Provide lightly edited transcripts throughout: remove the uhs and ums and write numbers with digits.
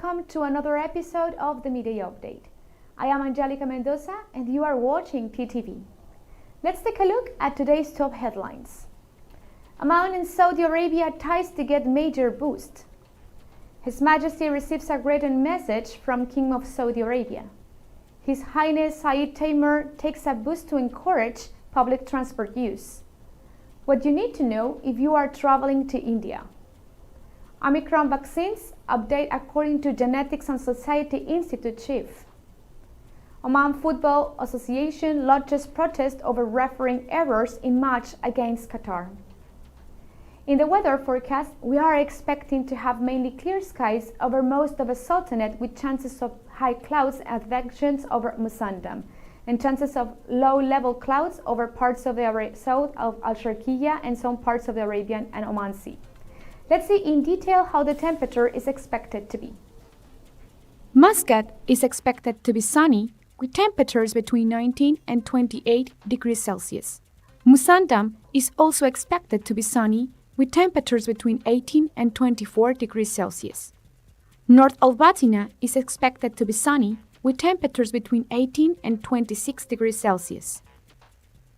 welcome to another episode of the Midday Update. I am Angelica Mendoza and you are watching TTV. Let's take a look at today's top headlines. Oman and Saudi Arabia ties to get major boost. His Majesty receives a greeting message from King of Saudi Arabia. His Highness Saeed Taimur takes a boost to encourage public transport use. What you need to know if you are traveling to India. Omicron vaccines update according to Genetics and Society Institute chief. Oman Football Association lodges protest over refereeing errors in match against Qatar. In the weather forecast, we are expecting to have mainly clear skies over most of the Sultanate with chances of high clouds advections over Musandam and chances of low-level clouds over parts of the south of Al-Sharqiyya and some parts of the Arabian and Oman Sea. Let's see in detail how the temperature is expected to be. Muscat is expected to be sunny with temperatures between 19 and 28 degrees Celsius. Musandam is also expected to be sunny with temperatures between 18 and 24 degrees Celsius. North Al-Batina is expected to be sunny with temperatures between 18 and 26 degrees Celsius.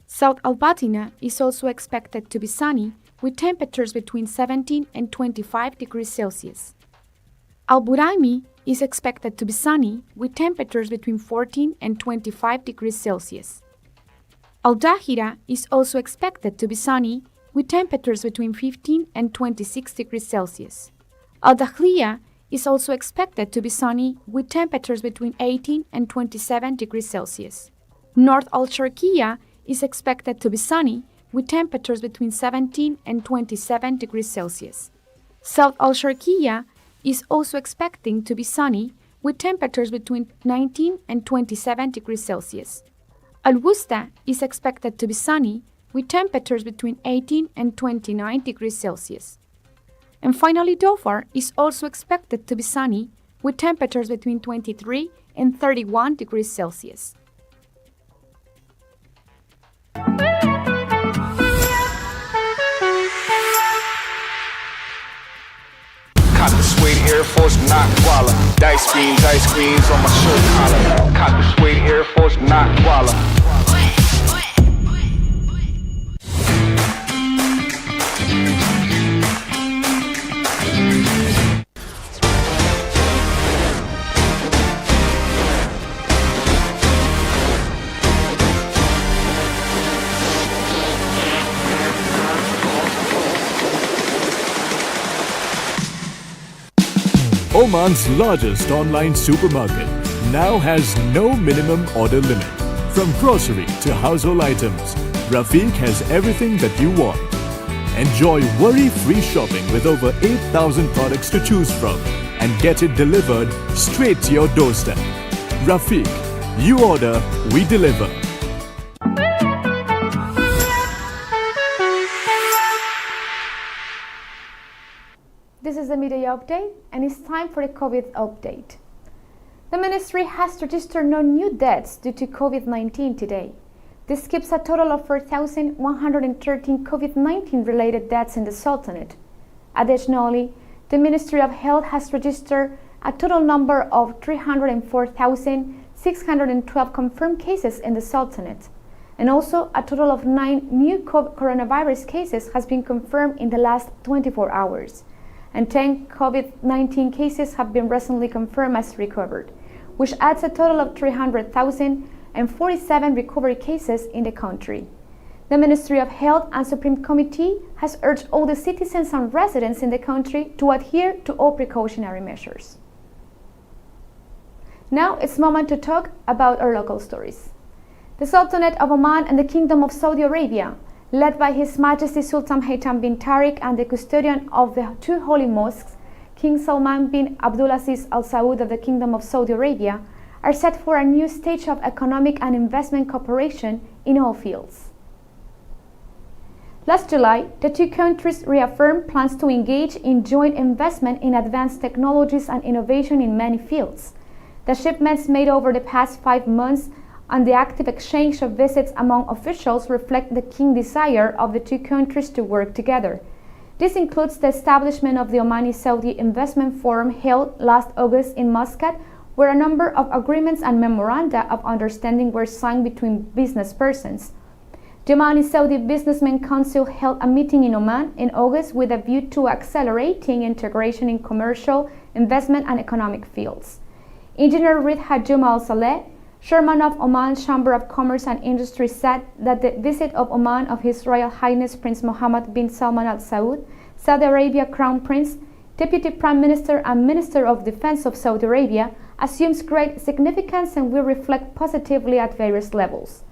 South Al-Batina is also expected to be sunny with temperatures between 17 and 25 degrees Celsius. Al-Buraimi is expected to be sunny with temperatures between 14 and 25 degrees Celsius. Al-Dahira is also expected to be sunny with temperatures between 15 and 26 degrees Celsius. Al-Dakhliya is also expected to be sunny with temperatures between 18 and 27 degrees Celsius. North Al-Sharqiyya is expected to be sunny with temperatures between 17 and 27 degrees Celsius. South Al-Sharqiyya is also expecting to be sunny with temperatures between 19 and 27 degrees Celsius. Al-Wusta is expected to be sunny with temperatures between 18 and 29 degrees Celsius. And finally, Dhofar is also expected to be sunny with temperatures between 23 and 31 degrees Celsius. Caught the suede Air Force knock Walla. Dice screens on my shirt collar. Caught the suede Air Force knock Walla. Oman's largest online supermarket now has no minimum order limit. From grocery to household items, Rafiq has everything that you want. Enjoy worry-free shopping with over 8,000 products to choose from and get it delivered straight to your doorstep. Rafiq, you order, we deliver. This is the Midday Update and it's time for the COVID update. The ministry has registered no new deaths due to COVID-19 today. This keeps a total of 4,113 COVID-19 related deaths in the Sultanate. Additionally, the Ministry of Health has registered a total number of 304,612 confirmed cases in the Sultanate. And also a total of 9 new coronavirus cases has been confirmed in the last 24 hours. And 10 COVID-19 cases have been recently confirmed as recovered, which adds a total of 300,047 recovery cases in the country. The Ministry of Health and Supreme Committee has urged all the citizens and residents in the country to adhere to all precautionary measures. Now it's moment to talk about our local stories. The Sultanate of Oman and the Kingdom of Saudi Arabia, led by His Majesty Sultan Haytham bin Tariq and the custodian of the 2 holy mosques, King Salman bin Abdulaziz Al Saud of the Kingdom of Saudi Arabia, are set for a new stage of economic and investment cooperation in all fields. Last July, the 2 countries reaffirmed plans to engage in joint investment in advanced technologies and innovation in many fields. The shipments made over the past 5 months and the active exchange of visits among officials reflect the keen desire of the 2 countries to work together. This includes the establishment of the Omani-Saudi Investment Forum held last August in Muscat, where a number of agreements and memoranda of understanding were signed between business persons. The Omani-Saudi Businessmen Council held a meeting in Oman in August with a view to accelerating integration in commercial, investment and economic fields. Engineer Ridha Juma Al-Saleh, chairman of Oman Chamber of Commerce and Industry, said that the visit of Oman of His Royal Highness Prince Mohammed bin Salman Al Saud, Saudi Arabia Crown Prince, Deputy Prime Minister and Minister of Defense of Saudi Arabia, assumes great significance and will reflect positively at various levels.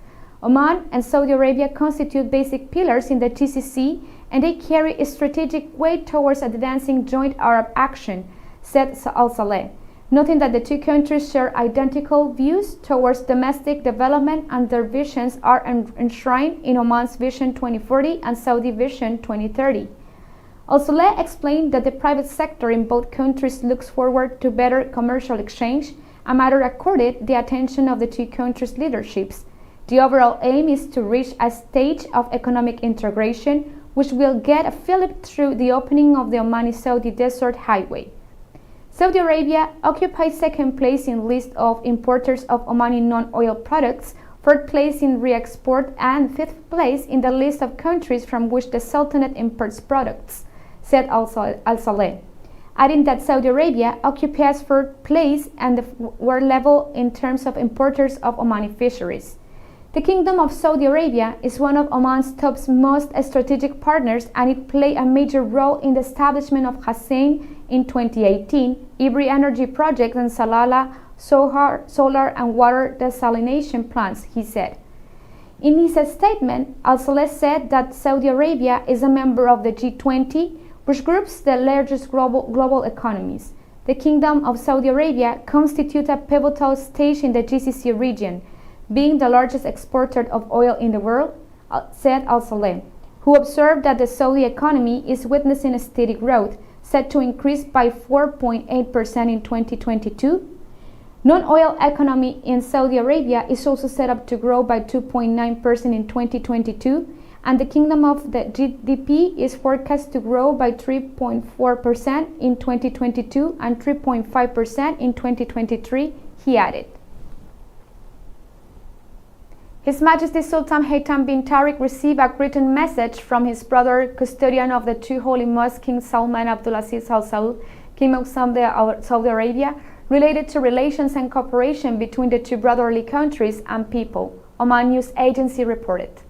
Oman and Saudi Arabia constitute basic pillars in the GCC, and they carry a strategic weight towards advancing joint Arab action, said Al-Saleh, noting that the two countries share identical views towards domestic development and their visions are enshrined in Oman's Vision 2040 and Saudi Vision 2030. Al-Saleh explained that the private sector in both countries looks forward to better commercial exchange, a matter accorded the attention of the two countries' leaderships. The overall aim is to reach a stage of economic integration which will get a fillip through the opening of the Omani-Saudi Desert Highway. Saudi Arabia occupies second place in list of importers of Omani non-oil products, third place in re-export, and fifth place in the list of countries from which the Sultanate imports products, said Al-Saleh, adding that Saudi Arabia occupies third place and the world level in terms of importers of Omani fisheries. The Kingdom of Saudi Arabia is one of Oman's top most strategic partners, and it played a major role in the establishment of Hussein in 2018, Ibri Energy Project, and Salalah solar and water desalination plants, he said. In his statement, Al-Saleh said that Saudi Arabia is a member of the G20, which groups the largest global economies. The Kingdom of Saudi Arabia constitutes a pivotal stage in the GCC region, being the largest exporter of oil in the world, said Al-Saleh, who observed that the Saudi economy is witnessing a steady growth, set to increase by 4.8% in 2022. Non-oil economy in Saudi Arabia is also set up to grow by 2.9% in 2022, and the Kingdom of the GDP is forecast to grow by 3.4% in 2022 and 3.5% in 2023, he added. His Majesty Sultan Haytham bin Tariq received a written message from his brother, custodian of the two holy mosques, King Salman Abdulaziz Al Saud, King of Saudi Arabia, related to relations and cooperation between the two brotherly countries and people, Oman News Agency reported.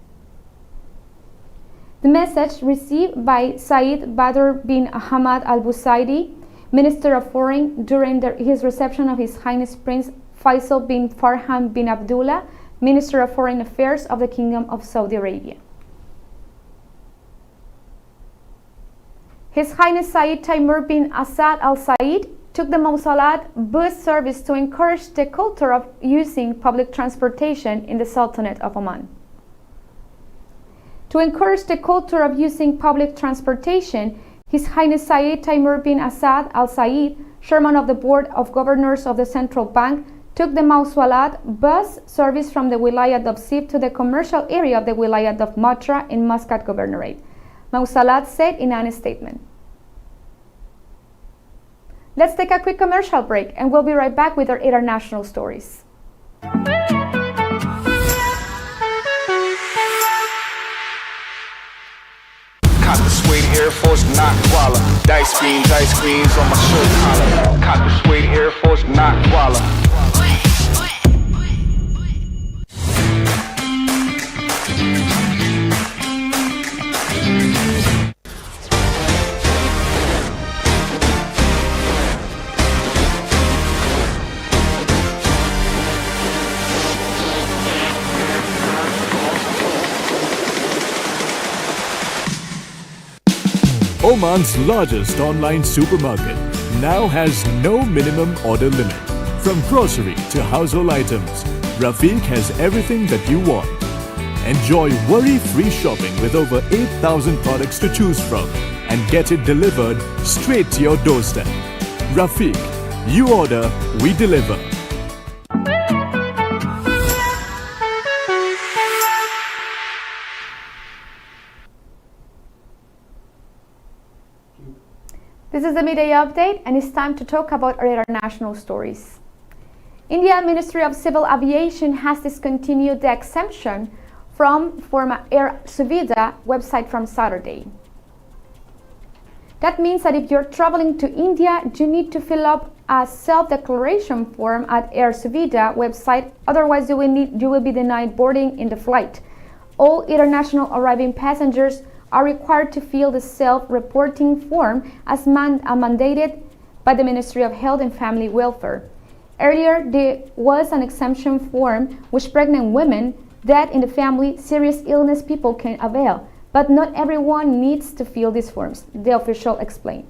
The message, received by Saeed Badr bin Ahmad Al Busaidi, Minister of Foreign, during his reception of His Highness Prince Faisal bin Farhan bin Abdullah, Minister of Foreign Affairs of the Kingdom of Saudi Arabia. His Highness Saeed Taimur bin Asad Al Said took the Mawsalat bus service to encourage the culture of using public transportation in the Sultanate of Oman. To encourage the culture of using public transportation, His Highness Saeed Taimur bin Asad Al Said, Chairman of the Board of Governors of the Central Bank, took the Mawsalat bus service from the Wilayat of Sib to the commercial area of the Wilayat of Matra in Muscat Governorate, Mawsalat said in a statement. Let's take a quick commercial break and we'll be right back with our international stories. Caught the suede Air Force, not Walla. Dice queens on my shirt collar. Caught the suede Air Force, not Walla. Oman's largest online supermarket now has no minimum order limit. From grocery to household items, Rafiq has everything that you want. Enjoy worry-free shopping with over 8,000 products to choose from and get it delivered straight to your doorstep. Rafiq, you order, we deliver. This is the Midday Update, and it's time to talk about our international stories. India Ministry of Civil Aviation has discontinued the exemption from Air Suvidha website from Saturday. That means that if you're traveling to India, you need to fill up a self-declaration form at Air Suvidha website, otherwise you will be denied boarding in the flight. All international arriving passengers are required to fill the self-reporting form as mandated by the Ministry of Health and Family Welfare. Earlier, there was an exemption form which pregnant women, death in the family, serious illness people can avail, but not everyone needs to fill these forms, the official explained.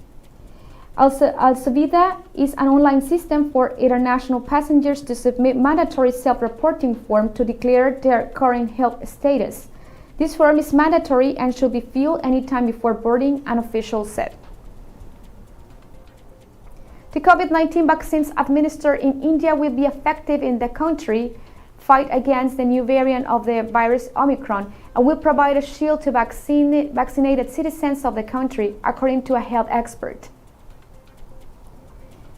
Also, Al Suvidha is an online system for international passengers to submit mandatory self-reporting form to declare their current health status. This form is mandatory and should be filled anytime before boarding, an official said. The COVID-19 vaccines administered in India will be effective in the country fight against the new variant of the virus Omicron and will provide a shield to vaccinated citizens of the country, according to a health expert.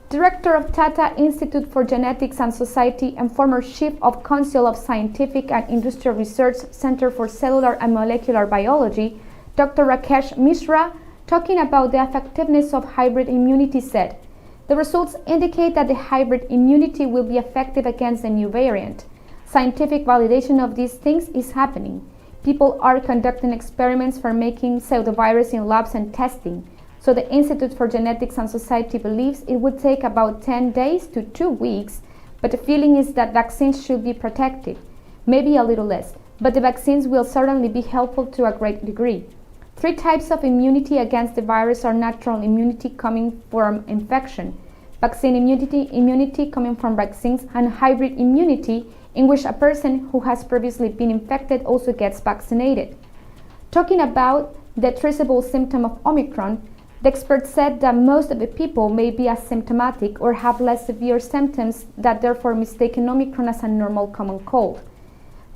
Director of Tata Institute for Genetics and Society and former Chief of Council of Scientific and Industrial Research Center for Cellular and Molecular Biology, Dr. Rakesh Mishra, talking about the effectiveness of hybrid immunity, said, "The results indicate that the hybrid immunity will be effective against the new variant. Scientific validation of these things is happening. People are conducting experiments for making pseudovirus in labs and testing. So the Institute for Genetics and Society believes it would take about 10 days to 2 weeks, but the feeling is that vaccines should be protective, maybe a little less, but the vaccines will certainly be helpful to a great degree. 3 types of immunity against the virus are natural immunity coming from infection, vaccine immunity coming from vaccines, and hybrid immunity in which a person who has previously been infected also gets vaccinated." Talking about the traceable symptom of Omicron, the expert said that most of the people may be asymptomatic or have less severe symptoms that therefore mistaken Omicron as a normal common cold.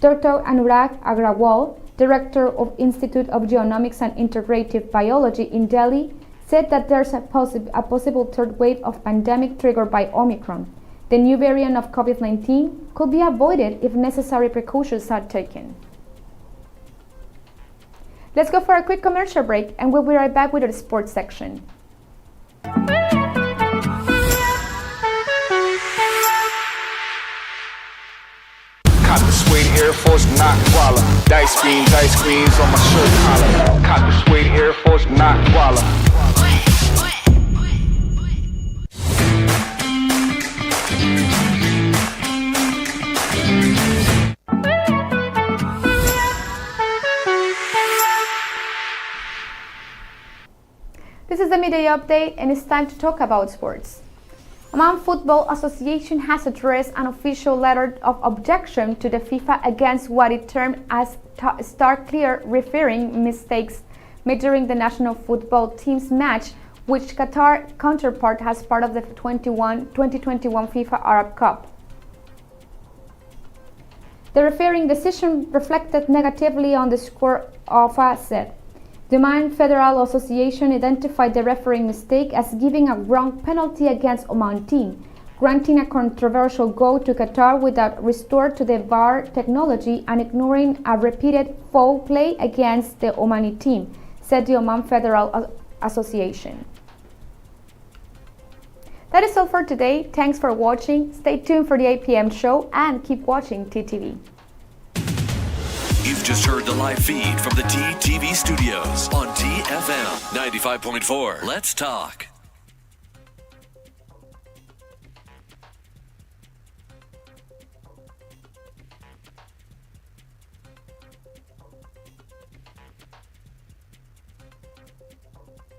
Dr. Anurag Agrawal, director of Institute of Genomics and Integrative Biology in Delhi, said that there's a possible third wave of pandemic triggered by Omicron. The new variant of COVID-19 could be avoided if necessary precautions are taken. Let's go for a quick commercial break and we'll be right back with our sports section. Cop the suede Air Force, not Walla. Dice queens on my shirt collar. Cop the suede Air Force, not Walla. This is the Midday Update, and it's time to talk about sports. Oman Football Association has addressed an official letter of objection to the FIFA against what it termed as clear refereeing mistakes made during the national football team's match, which Qatar counterpart has part of the 2021 FIFA Arab Cup. The refereeing decision reflected negatively on the score of a set. The Oman Federal Association identified the refereeing mistake as giving a wrong penalty against Oman team, granting a controversial goal to Qatar without resort to the VAR technology and ignoring a repeated foul play against the Omani team, said the Oman Federal Association. That is all for today. Thanks for watching. Stay tuned for the 8 p.m. show and keep watching TTV. You've just heard the live feed from the TTV studios on TFM 95.4. Let's talk.